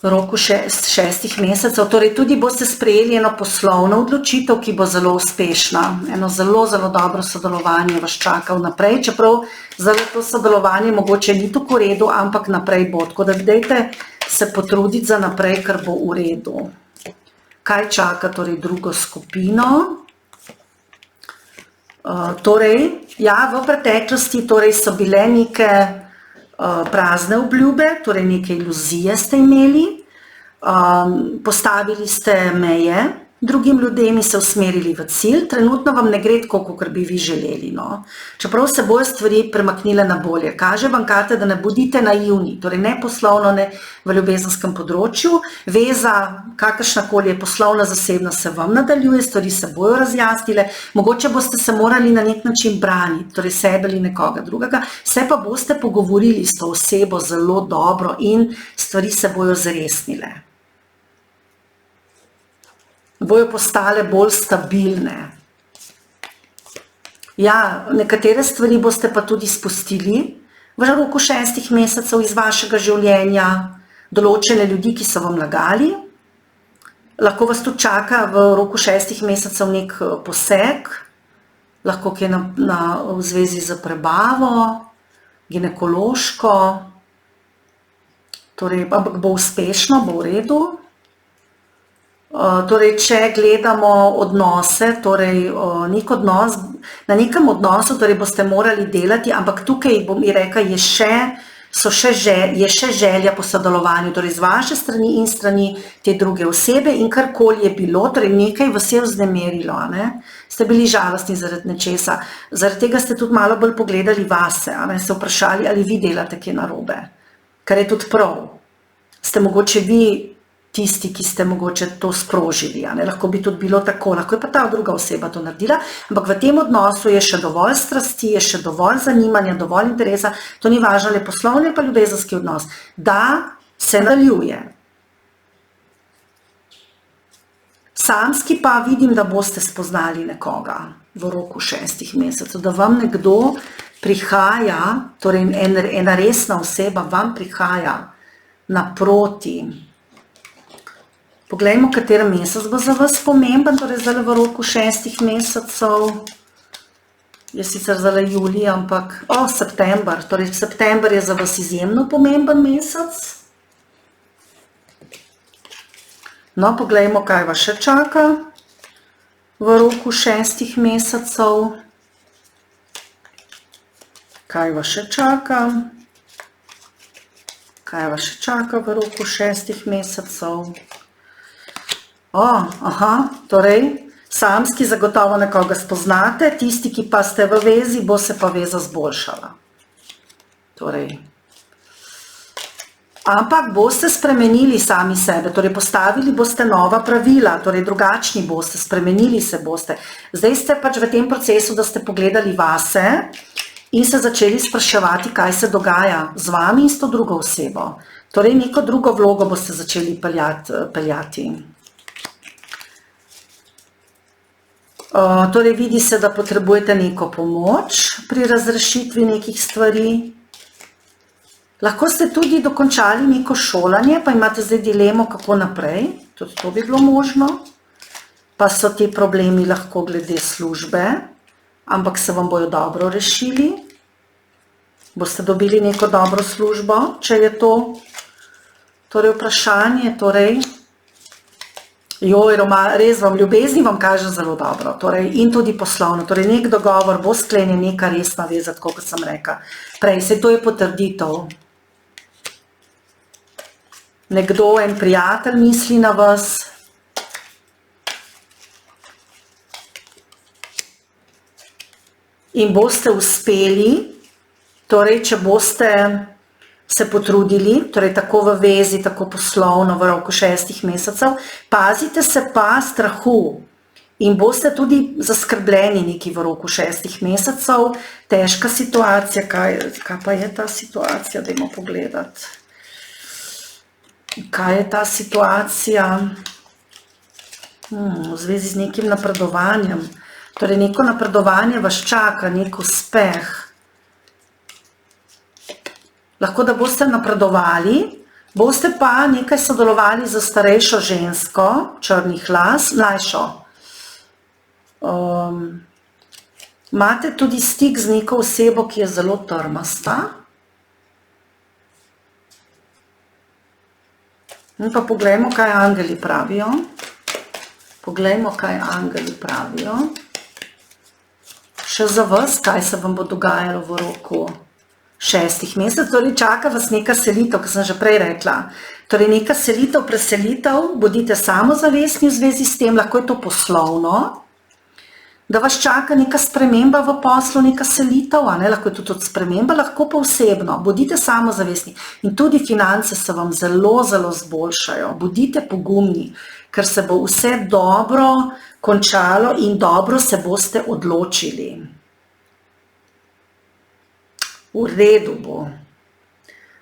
roku 6 mesecev? Torej tudi boste sprejeli eno poslovno odločitev, ki bo zelo uspešna. Eno zelo, zelo dobro sodelovanje vas čaka vnaprej, čeprav zelo to sodelovanje mogoče ni tako v redu, ampak naprej bo. Tako da dajte se potruditi za naprej, ker bo v redu. Kaj čaka torej drugo skupino? V preteklosti so bile neke prazne obljube, torej neke iluzije ste imeli, postavili ste meje drugim ljudem in se usmerili v cilj, trenutno vam ne gre tako, kot bi vi želeli. Čeprav se bojo stvari premaknile na bolje. Kaže vam karte, da ne bodite naivni, torej ne poslovno, ne v ljubezenskem področju, veza, kakršnakoli je poslovna, zasebna, se vam nadaljuje, stvari se bojo razjasnile, mogoče boste se morali na nek način braniti, torej sebe ali nekoga drugega, se pa boste pogovorili s to osebo zelo dobro in stvari se bojo zresnile. Bojo postale bolj stabilne. Ja, nekatere stvari boste pa tudi spustili v roku 6 mesecev iz vašega življenja, določene ljudi, ki so vam lagali. Lahko vas tudi čaka v roku 6 mesecev nek poseg, lahko ki je v zvezi z prebavo, ginekološko, torej bo uspešno, bo v redu. Torej, če gledamo odnose, torej na nekem odnosu, torej boste morali delati, ampak tukaj bom ji rekla, je še želja po sodelovanju, torej z vaše strani in strani te druge osebe in karkoli je bilo, torej nekaj vas je vznemirilo, ste bili žalostni zaradi nečesa, zaradi tega ste tudi malo bolj pogledali vase, se vprašali, ali vi delate kaj narobe, kar je tudi prav. Ste mogoče vi tisti, ki ste mogoče to sprožili, lahko bi tudi bilo tako, lahko je pa ta druga oseba to naredila, ampak v tem odnosu je še dovolj strasti, je še dovolj zanimanja, dovolj interesa, to ni važno, le poslovni ali pa ljubezenski odnos, da se nadaljuje. Samski pa vidim, da boste spoznali nekoga v roku 6 mesecev, da vam nekdo prihaja, torej ena resna oseba vam prihaja naproti. Poglejmo, kateri mesec bo za vas pomemben, torej zdaj v roku 6 mesecev, je sicer zdaj julij, ampak, september, torej september je za vas izjemno pomemben mesec. No, poglejmo, kaj vas še čaka v roku 6 mesecev. Kaj vas še čaka? Kaj vas še čaka v roku 6 mesecev? Torej, samski zagotovo nekoga spoznate, tisti, ki pa ste v vezi, bo se pa veza zboljšala. Torej, ampak boste spremenili sami sebe, torej postavili boste nova pravila, torej drugačni boste, spremenili se boste. Zdaj ste pač v tem procesu, da ste pogledali vase in se začeli spraševati, kaj se dogaja z vami in s to drugo osebo. Torej, neko drugo vlogo boste začeli peljati. Torej, vidi se, da potrebujete neko pomoč pri razrešitvi nekih stvari. Lahko ste tudi dokončali neko šolanje, pa imate zdaj dilemo, kako naprej, tudi to bi bilo možno. Pa so ti problemi lahko glede službe, ampak se vam bojo dobro rešili. Boste dobili neko dobro službo, če je to. Torej, vprašanje, Joj, res vam, ljubezni vam kaže zelo dobro, torej, in tudi poslovno, torej nek dogovor bo sklenjen, neka resna veza, tako kot sem rekla. Prej, se to je potrditev. Nekdo, en prijatelj misli na vas. In boste uspeli, torej, če boste se potrudili, torej tako v vezi, tako poslovno v roku 6 mesecev, pazite se pa strahu in boste tudi zaskrbljeni neki v roku 6 mesecev, težka situacija, kaj pa je ta situacija, dajmo pogledati. Kaj je ta situacija v zvezi z nekim napredovanjem, torej neko napredovanje vas čaka, nek uspeh. Lahko, da boste napredovali, boste pa nekaj sodelovali z starejšo žensko, črnih las, mlajšo. Imate tudi stik z neko osebo, ki je zelo trmasta. In pa poglejmo, kaj angeli pravijo. Poglejmo, kaj angeli pravijo. Še za vas, kaj se vam bo dogajalo v roku 6 mesecev, torej čaka vas neka selitev, kot sem že prej rekla. Torej neka selitev, preselitev, bodite samozavestni v zvezi s tem, lahko je to poslovno, da vas čaka neka sprememba v poslu, neka selitev, lahko je to tudi sprememba, lahko pa osebno, bodite samozavestni. In tudi finance se vam zelo, zelo zboljšajo, bodite pogumni, ker se bo vse dobro končalo in dobro se boste odločili. V redu bo.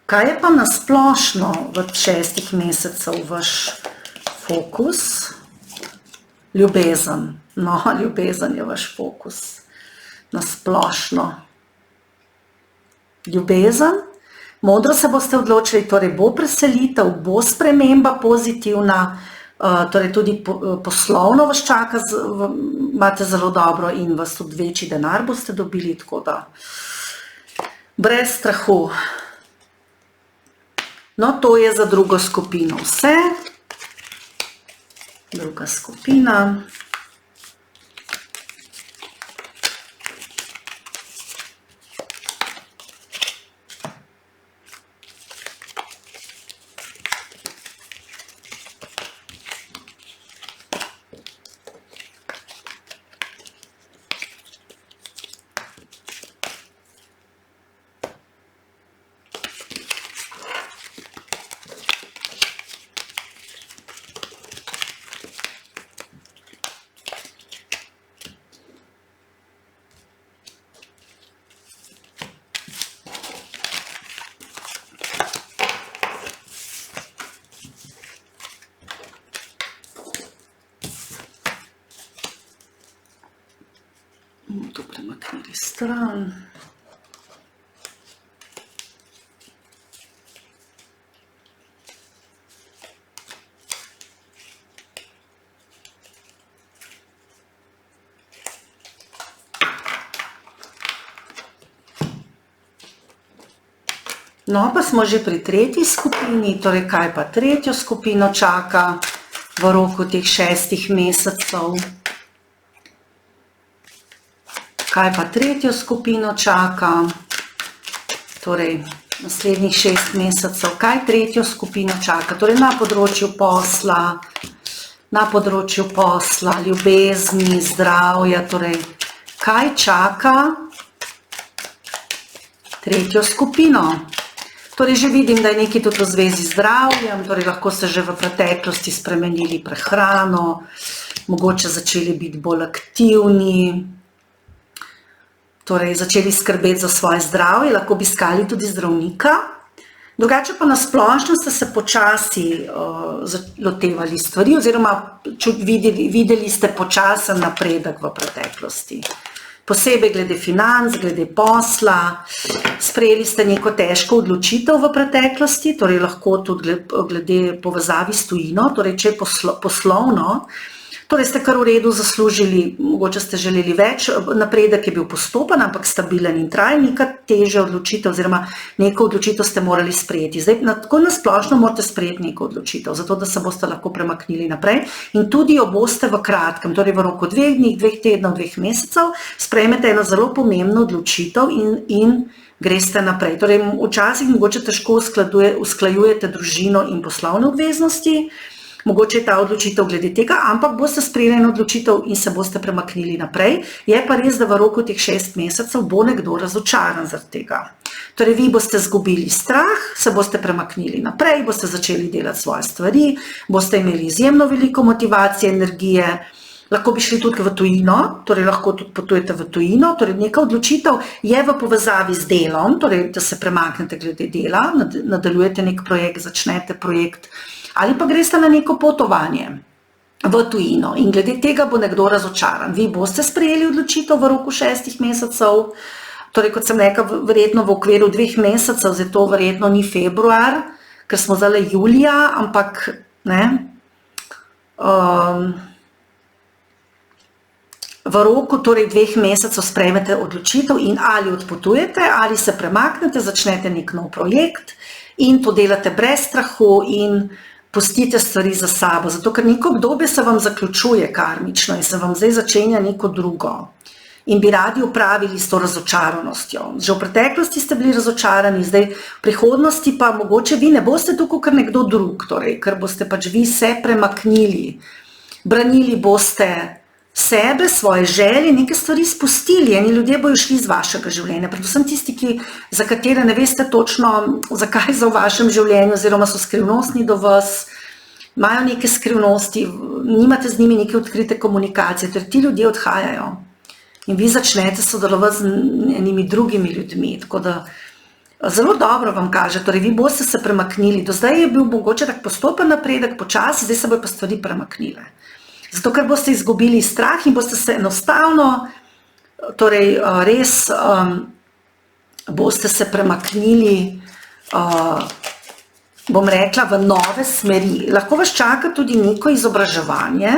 Kaj je pa nasplošno v 6 mesecev vaš fokus? Ljubezen. No, ljubezen je vaš fokus. Nasplošno. Ljubezen. Modro se boste odločili, torej bo preselitev, bo sprememba pozitivna, torej tudi poslovno vas čaka, imate zelo dobro in vas tudi večji denar boste dobili, tako da brez strahu. No, to je za drugo skupino vse. Druga skupina. To premaknili stran. No, pa smo že pri tretji skupini, torej kaj pa tretjo skupino čaka v roku teh 6 mesecev. Kaj pa tretjo skupino čaka, torej naslednjih 6 mesecev, kaj tretjo skupino čaka, torej na področju posla, ljubezni, zdravja, torej kaj čaka tretjo skupino. Torej že vidim, da je nekaj tudi v zvezi z zdravjem, torej lahko ste že v preteklosti spremenili prehrano, mogoče začeli biti bolj aktivni, torej začeli skrbeti za svoje zdravje, lahko bi iskali tudi zdravnika. Drugače pa nasplošno ste se počasi lotevali stvari oziroma videli ste počasen napredek v preteklosti. Posebej glede financ, glede posla, sprejeli ste neko težko odločitev v preteklosti, torej lahko tudi glede povezavi s tujino, torej če je poslovno, Torej ste kar v redu zaslužili, mogoče ste želeli več, napredek je bil postopen, ampak stabilen in trajen, neka težja odločitev oziroma neko odločitev ste morali sprejeti. Zdaj, tako nasplošno morate sprejeti neko odločitev, zato da se boste lahko premaknili naprej in tudi jo boste v kratkem, torej v roku 2 dni, 2 tednov, 2 mesecev, sprejmete eno zelo pomembno odločitev in greste naprej. Torej, včasih mogoče težko usklajujete družino in poslovne obveznosti, mogoče je ta odločitev glede tega, ampak boste sprejeli eno odločitev in se boste premaknili naprej. Je pa res, da v roku teh 6 mesecev bo nekdo razočaran zaradi tega. Torej, vi boste izgubili strah, se boste premaknili naprej, boste začeli delati svoje stvari, boste imeli izjemno veliko motivacije, energije, lahko bi šli tudi v tujino, torej lahko tudi potujete v tujino, torej neka odločitev je v povezavi z delom, torej da se premaknete glede dela, nadaljujete nek projekt, začnete projekt, ali pa greste na neko potovanje v tujino in glede tega bo nekdo razočaran. Vi boste sprejeli odločitev v roku 6 mesecev, torej kot sem rekla, verjetno v okviru 2 mesecev, zato verjetno ni februar, ker smo zdaj julija, ampak ne, v roku torej 2 mesecev sprejmete odločitev in ali odpotujete, ali se premaknete, začnete nek nov projekt in to delate brez strahu in pustite stvari za sabo, zato ker neko obdobje se vam zaključuje karmično in se vam zdaj začenja neko drugo in bi radi upravili s to razočaranostjo. Že v preteklosti ste bili razočarani, zdaj v prihodnosti pa mogoče vi ne boste tukaj kot nekdo drug, torej, ker boste pač vi se premaknili, branili boste sebe, svoje želje, neke stvari spustili, eni ljudje bojo šli iz vašega življenja, predvsem tisti, za katere ne veste točno, zakaj so v vašem življenju, oziroma so skrivnostni do vas, imajo neke skrivnosti, nimate z njimi neke odkrite komunikacije, torej ti ljudje odhajajo in vi začnete sodelovati z enimi drugimi ljudmi, tako da zelo dobro vam kaže, torej vi boste se premaknili, do zdaj je bil mogoče tak postopen napredek, počasi, zdaj se bojo pa stvari premaknile. Zato, ker boste izgubili strah in boste se enostavno, torej res boste se premaknili, bom rekla, v nove smeri. Lahko vas čaka tudi neko izobraževanje,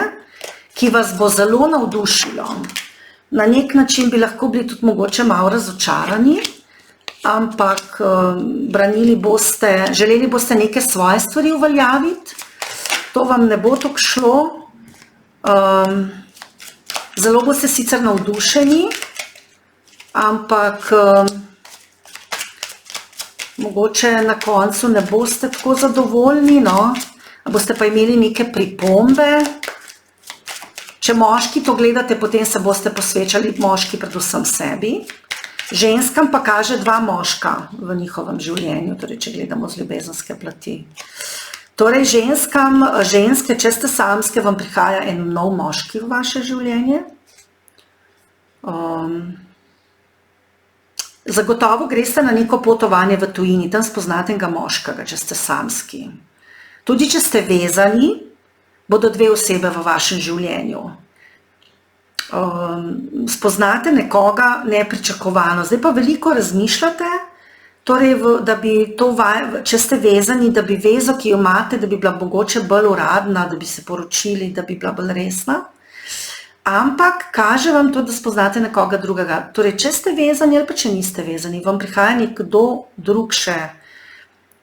ki vas bo zelo navdušilo. Na nek način bi lahko bili tudi mogoče malo razočarani, ampak branili boste, želeli boste neke svoje stvari uveljaviti, to vam ne bo tako šlo. Zelo boste sicer navdušeni, ampak mogoče na koncu ne boste tako zadovoljni, no, boste pa imeli neke pripombe. Če moški to gledate, potem se boste posvečali moški predvsem sebi. Ženskam pa kaže 2 moška v njihovem življenju, torej če gledamo z ljubezenske plati. Torej, ženske, če ste samske, vam prihaja en nov moški v vaše življenje. Zagotovo greste na neko potovanje v tujini, tam spoznate enega moškega, če ste samski. Tudi če ste vezani, bodo 2 osebe v vašem življenju. Spoznate nekoga nepričakovano, zdaj pa veliko razmišljate, torej, da bi to, če ste vezani, da bi vezo, ki jo imate, da bi bila mogoče bolj uradna, da bi se poročili, da bi bila bolj resna. Ampak kaže vam to, da spoznate nekoga drugega. Torej, če ste vezani ali pa če niste vezani, vam prihaja nekdo drug še.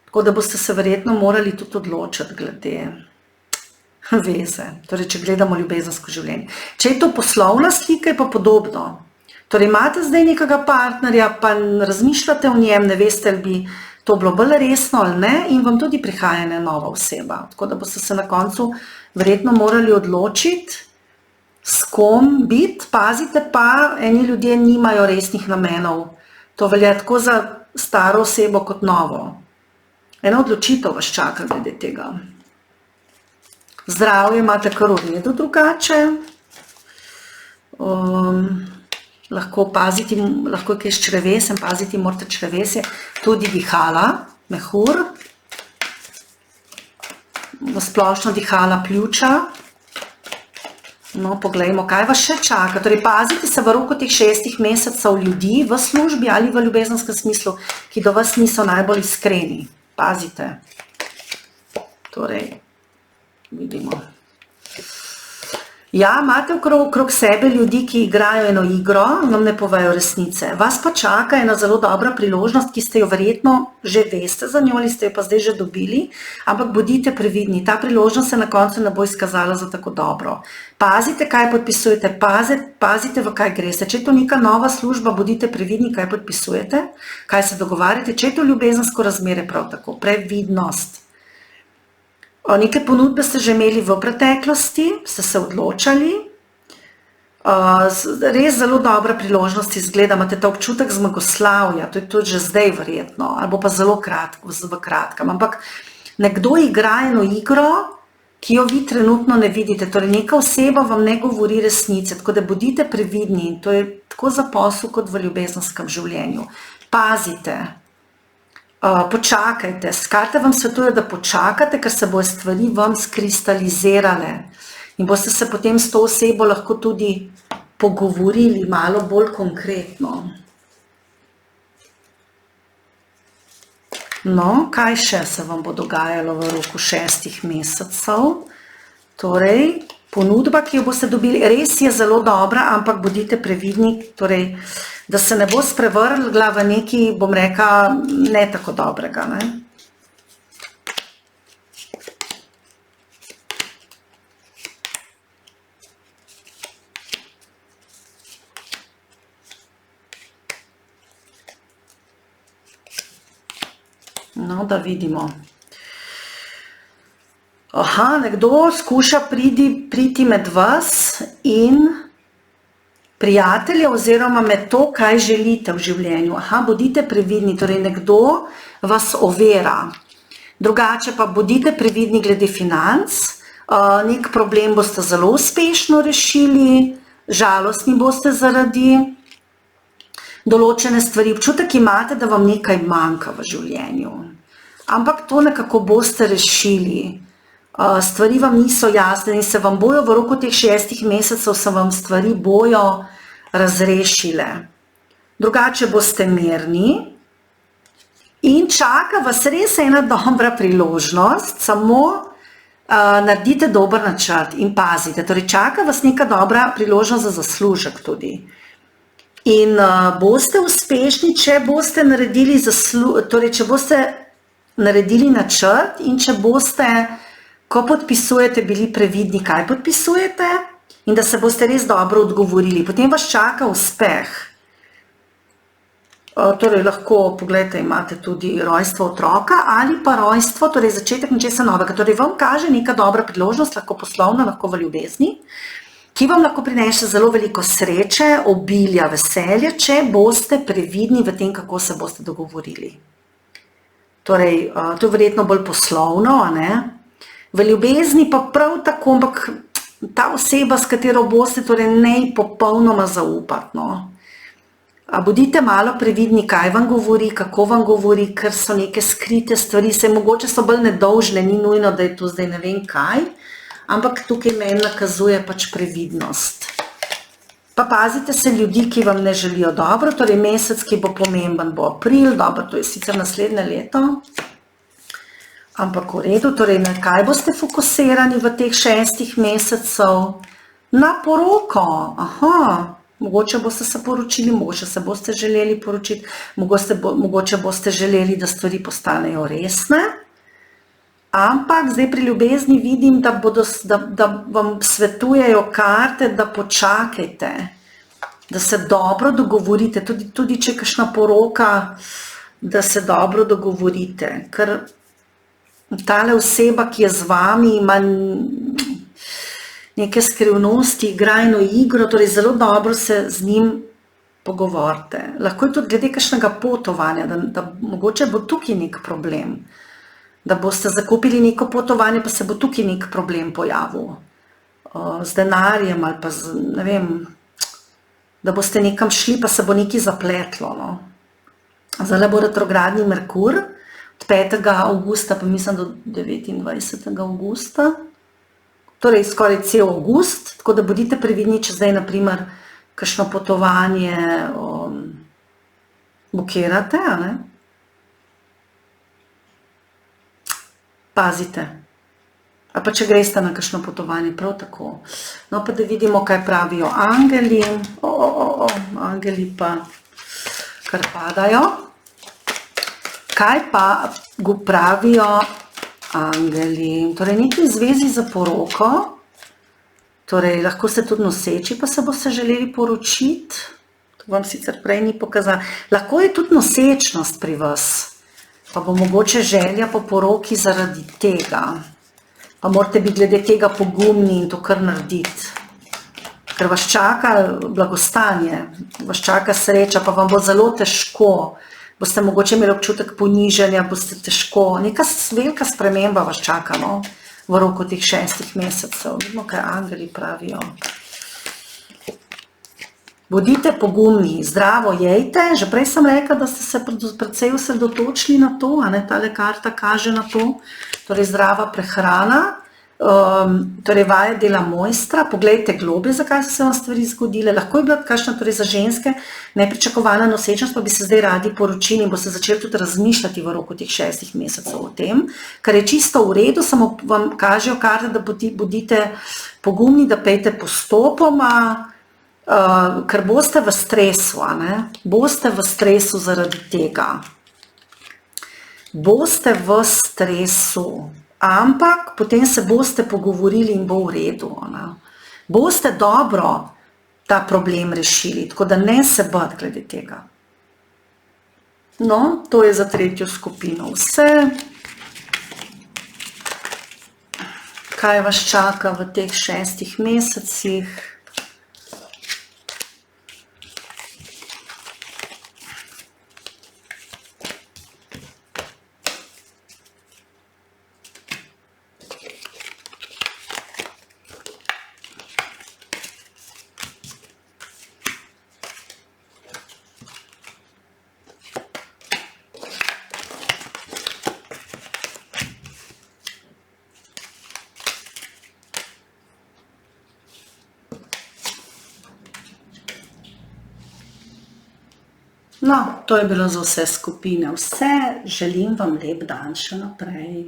Tako da boste se verjetno morali tudi odločiti glede veze. Torej, če gledamo ljubezensko življenje. Če je to poslovna slika, je pa podobno. Torej, imate zdaj nekega partnerja, pa razmišljate o njem, ne veste, ali bi to bilo bolj resno ali ne, in vam tudi prihaja ena nova oseba. Tako da boste se na koncu verjetno morali odločiti, s kom biti. Pazite pa, eni ljudje nimajo resnih namenov. To velja tako za staro osebo kot novo. Ena odločitev vas čaka glede tega. Zdravje imate kar v redu drugače. Lahko je kaj s črevesjem, paziti morate črevesje, tudi dihala, mehur, splošno dihala pljuča. No, poglejmo, kaj vas še čaka. Torej, pazite se v roku teh 6 mesecev ljudi v službi ali v ljubezenskem smislu, ki do vas niso najbolj iskreni. Pazite. Torej, vidimo. Ja, imate okrog sebe ljudi, ki igrajo eno igro, vam ne povejo resnice. Vas pa čaka ena zelo dobra priložnost, ki ste jo verjetno že veste za njo ali ste jo pa zdaj že dobili, ampak bodite previdni, ta priložnost se na koncu ne bo izkazala za tako dobro. Pazite, kaj podpisujete, pazite, v kaj greste. Če je to neka nova služba, bodite previdni, kaj podpisujete, kaj se dogovarjate. Če je to ljubezensko razmerje, prav tako, previdnost. Neke ponudbe ste že imeli v preteklosti, ste se odločali, res zelo dobra priložnost izgleda, imate ta občutek zmagoslavja, to je tudi že zdaj verjetno, ali pa zelo v kratkem, ampak nekdo igra eno igro, ki jo vi trenutno ne vidite, torej neka oseba vam ne govori resnice, tako da bodite previdni, to je tako za posel kot v ljubezenskem življenju. Pazite. Počakajte, karte vam svetuje, da počakate, ker se bojo stvari vam skristalizirale in boste se potem s to osebo lahko tudi pogovorili malo bolj konkretno. No, kaj še se vam bo dogajalo v roku 6 mesecev? Torej, ponudba, ki jo boste dobili, res je zelo dobra, ampak bodite previdni, torej, da se ne bo sprevrgla v nekaj, bom rekla, ne tako dobrega. Ne? No, da vidimo. Nekdo skuša priti med vas in prijatelje oziroma med to, kaj želite v življenju. Bodite previdni, torej nekdo vas ovira. Drugače pa bodite previdni glede financ, nek problem boste zelo uspešno rešili, žalostni boste zaradi določene stvari. Občutek imate, da vam nekaj manjka v življenju. Ampak to nekako boste rešili. Stvari vam niso jasne in se vam bojo v roku teh 6 mesecev se vam stvari bojo razrešile. Drugače boste mirni in čaka vas res ena dobra priložnost, samo naredite dober načrt in pazite. Torej čaka vas neka dobra priložnost za zaslužek tudi. In boste uspešni, če boste naredili načrt in če boste, ko podpisujete, bili previdni, kaj podpisujete in da se boste res dobro odgovorili. Potem vas čaka uspeh. Torej lahko, pogledajte, imate tudi rojstvo otroka ali pa rojstvo, torej začetek nečesa novega. Torej vam kaže neka dobra priložnost, lahko poslovna, lahko v ljubezni, ki vam lahko prinese zelo veliko sreče, obilja, veselje, če boste previdni v tem, kako se boste dogovorili. Torej, to je verjetno bolj poslovno, a ne? V ljubezni pa prav tako, ampak ta oseba, s katero boste, torej ne popolnoma zaupati, no. Bodite malo previdni, kaj vam govori, kako vam govori, ker so neke skrite stvari, mogoče so bolj nedolžne, ni nujno, da je to zdaj ne vem kaj, ampak tukaj meni nakazuje pač previdnost. Pa pazite se ljudi, ki vam ne želijo dobro, torej mesec, ki bo pomemben, bo april, dobro, to je sicer naslednje leto, ampak v redu, torej na kaj boste fokusirani v teh 6 mesecev? Na poroko, mogoče boste se poročili, mogoče se boste želeli poročiti, mogoče boste želeli, da stvari postanejo resne, ampak zdaj pri ljubezni vidim, da vam svetujejo karte, da počakajte, da se dobro dogovorite, tudi če je kakšna poroka, da se dobro dogovorite, ker tale oseba, ki je z vami, ima neke skrivnosti, igra eno igro, torej zelo dobro se z njim pogovorite. Lahko je tudi glede kakšnega potovanja, da mogoče bo tukaj nek problem, da boste zakupili neko potovanje, pa se bo tukaj nek problem pojavil. Z denarjem ali pa z, ne vem, da boste nekam šli, pa se bo nekaj zapletlo, no. Zdaj bo retrogradni Merkur, od 5. avgusta, pa mislim do 29. avgusta, torej skoraj cel avgust, tako da bodite previdni, če zdaj, naprimer, kakšno potovanje bukirate, a ne? Pazite. A pa če greste na kakšno potovanje, prav tako. No, pa da vidimo, kaj pravijo angeli. Angeli pa kar padajo. Kaj pa pravijo angeli? Torej, nekaj v zvezi za poroko. Torej, lahko ste tudi noseči, pa se boste želeli poročiti. To vam sicer prej ni pokazala. Lahko je tudi nosečnost pri vas. Pa bo mogoče želja po poroki zaradi tega. Pa morate biti glede tega pogumni in to kar narediti. Ker vas čaka blagostanje, vas čaka sreča, pa vam bo zelo težko. Boste mogoče imeli občutek ponižanja, boste težko. Neka velika sprememba vas čaka, no, v roku teh 6 mesecev. Vidimo, kaj angeli pravijo. Bodite pogumni, zdravo jejte. Že prej sem rekla, da ste se predvsej osredotočili na to, a ne, tale karta kaže na to. Torej, zdrava prehrana, torej vaje dela mojstra, poglejte globlje, zakaj so se vam stvari zgodile. Lahko je bila kakšna, torej za ženske, nepričakovana nosečnost, pa bi se zdaj radi poročili in boste začeli tudi razmišljati v roku teh 6 mesecev o tem, kar je čisto v redu, samo vam kažejo karte, da bodite pogumni, da pejte postopoma, ker boste v stresu, a ne? Boste v stresu zaradi tega. Boste v stresu, ampak potem se boste pogovorili in bo v redu, ne? Boste dobro ta problem rešili, tako da ne se bati glede tega. No, to je za tretjo skupino vse. Kaj vas čaka v teh 6 mesecih? No, to je bilo za vse skupine. Vse, želim vam lep dan še naprej.